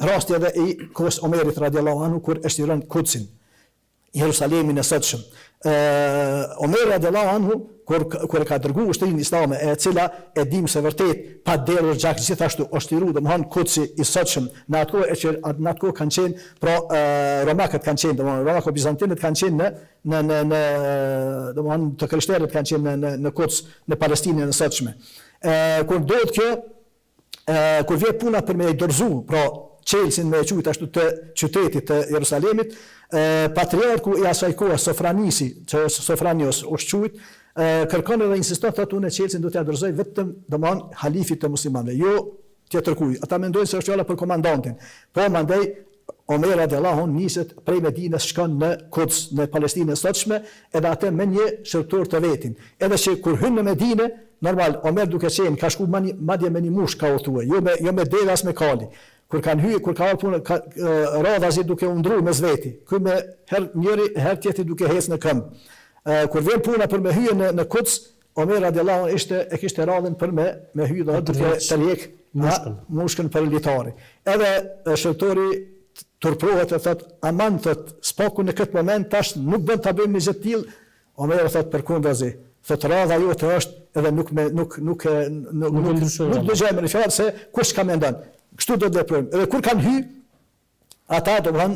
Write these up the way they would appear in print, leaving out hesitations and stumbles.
vrasja edhe i kohës Omerit radiallahu anhu kur e shtiron Kudsin, Jerusalemin e sotshëm. Omeri radiallahu anhu kur e ka dërgu ushtrinë islame, e cila e dim se vërtet pa derë gjak gjithashtu o shtiru domthon Kudsi i sotshëm, në atë kohë kanë qenë, pra romakët kanë qenë, domthon romakët bizantinët kanë qenë në domthon të krishterët kanë qenë në Kuds, në Palestinën e sotshme. Kur dohet kjo, kur vjet puna për me dorëzu, pra Çelsin me quajt ashtu të qytetit të Jerusalemit, patriarku i asaj kohe Sofranisi, që Sofranios është quajt, kërkon edhe insiston thotë unë Çelsin do t'ia dorëzoj vetëm domthon halifit të muslimanëve, jo tjetër kuj. Ata mendojnë se është fjala për komandantin. Po mandej Omer radiallahu anhu niset prej Medinës, shkon në Kuds, në Palestinën e sotshme, edhe atë me një shërtor të vetin. Edhe që kur hyn në Medinë, normal Omer duke qenë ka shku madje me një mush ka u thuaj, jo me deve as me kali. Kur kanë hyrë, kur ka punë radhazi duke u ndruar mes veti. Ky me herë njëri, herë tjetri duke ecë në këmbë. Kur vjen puna për me hyrë në Kuds, Omer radiallahu anhu e kishte radhën për me hyrë duke tërheq mushkën për litari. Edhe shërtori turprohet e thot, aman thot, spaku në këtë moment tash nuk bën ta bëjmë një gjë të tillë. Omer thot përkundazi, thot radha jote është edhe nuk dëgjojmë në fjalë se kush ka mendon. Kështu do të veprojmë. Edhe kur kanë hyrë, ata domthon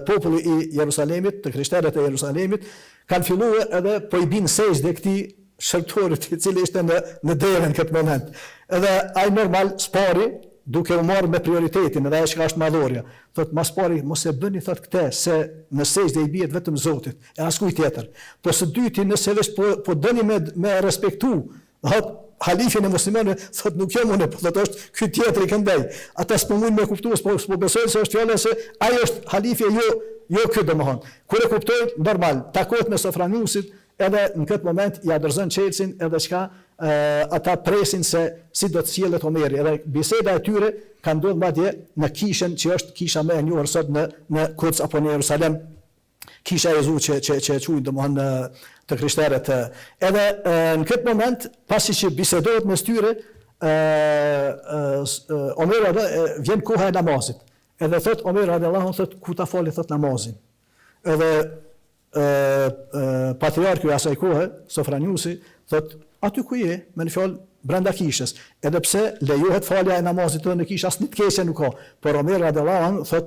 populli i Jerusalemit, të krishterët e Jerusalemit, kanë filluar edhe po i bin sejdë këtij shërtorit i cili ishte në derën në këtë moment. Edhe ai normal spari duke u marrë me prioritetin, edhe ajo që është madhorja. Thot mas pari mos e bëni thot këtë se në sejdë i bie vetëm Zotit, e askujt tjetër. Po së dyti nëse veç po dëni me respektu, thot halifin e muslimanëve, thot nuk jam unë, po thot është ky tjetri këndej. Ata s'po mundin me kuptues, po besojnë se është fjala se ai është halifi jo ky domthon. Kur e kuptojnë, normal, takohet me Sofraniusin, edhe në këtë moment ja dorëzon Çelsin, edhe çka ata presin se si do të sjellet Omeri. Edhe biseda e tyre ka ndodhur madje në kishën që është kisha më e njohur sot në Kuds apo në Jerusalem, kisha e Jezuit që quajnë domthon të krishterët. Edhe në këtë moment, pasi që bisedohet mes tyre, Omer vjen koha e namazit. Edhe thot Omer radiallahu anhu thot ku ta fali thot namazin. Edhe patriarku i asaj kohe, Sofraniusi, thot aty ku je, me në fjalë brenda kishës. Edhe pse lejohet falja e namazit në kishë, as një të keqe nuk ka. Por Omer radiallahu anhu thot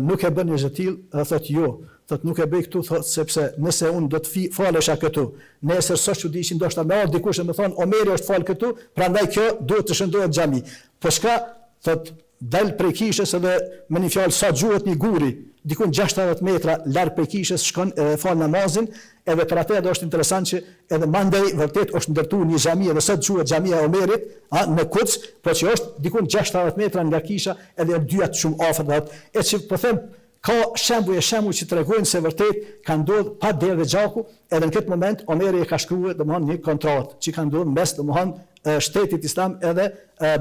nuk e bën një gjë të tillë, thot jo. Thot nuk e bëj këtu, thot sepse nëse unë do të falesha këtu, nesër sot që dishin ndoshta më ardh dikush e më thon Omeri është fal këtu, prandaj kjo duhet të shëndohet xhami. Po çka thot dal prej kishës edhe me një fjalë sa gjuhet një guri, dikun 60 metra larg prej kishës shkon edhe fal namazin, edhe për atë do është interesant që edhe mandej vërtet është ndërtuar një xhami edhe sot quhet xhamia e Omerit, në Kuds, por që është dikun 60 metra nga kisha edhe dyja shumë afër. E që po them ka shembuj që tregojnë se vërtet ka ndodhur pa derë dhe gjaku, edhe në këtë moment Omeri e ka shkruar domthon një kontratë që ka ndodhur mes domthon shtetit islam edhe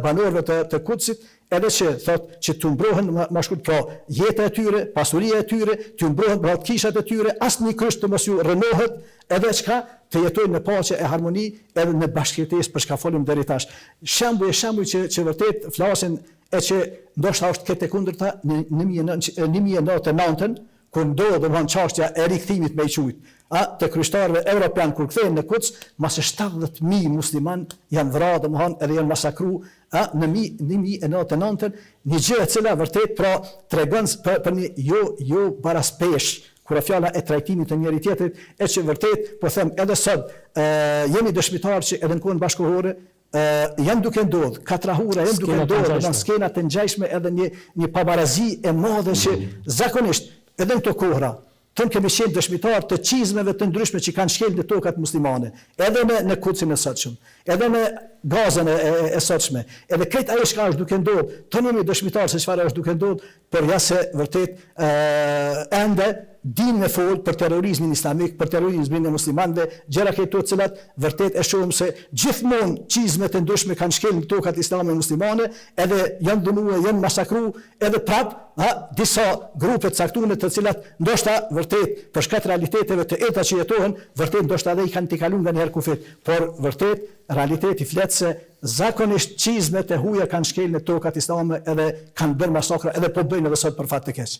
banorëve të Kudsit, edhe që thot që të mbrohen më shkurt pra jeta e tyre, pasuria e tyre, të mbrohen pra kishat e tyre, asnjë krysh të mos ju rënohet, edhe çka të jetojnë në paqe e harmoni edhe në bashkëjetesë për çka folim deri tash. Shembuj që vërtet flasin e që ndoshta është këtë e kundërta në 1999 kur ndodhi domthon çështja e rikthimit me iqujt, të krishterëve evropian kur kthehen në Kuds, mas 70.000 musliman janë vrarë domthon edhe janë masakruar në 1999, një gjë e cila vërtet pra tregon për një jo baraspesh kur fjala e trajtimit të njëri tjetrit, e që vërtet po them edhe sot jemi dëshmitar që edhe në kohën bashkëkohore janë duke ndodhur katrahura, janë duke ndodhur në skena të ngjashme edhe një pabarazi e madhe që zakonisht edhe në këto kohra tonë kemi qenë dëshmitar të çizmeve të ndryshme që kanë shkelë në tokat muslimane, edhe në Kudsin e sotshëm, edhe në Gazën e sotshme, edhe këtë ajo që është duke ndodhur, tonë jemi dëshmitar se çfarë është duke ndodhur, por ja se vërtet ende din me fol për terrorizmin islamik, për terrorizmin e muslimanëve, gjëra këto të cilat vërtet e shohim se gjithmonë çizmet e ndryshme kanë shkel në tokat islame muslimane, edhe janë dënuar, janë masakruar, edhe disa grupe të caktuara të cilat ndoshta vërtet për shkak të realiteteve të eta që jetohen, vërtet ndoshta edhe i kanë të kaluar nganjëherë kufit, por vërtet realiteti flet se zakonisht çizmet e huaja kanë shkel në tokat islame edhe kanë bërë masakra edhe po bëjnë edhe sot për fat të keq.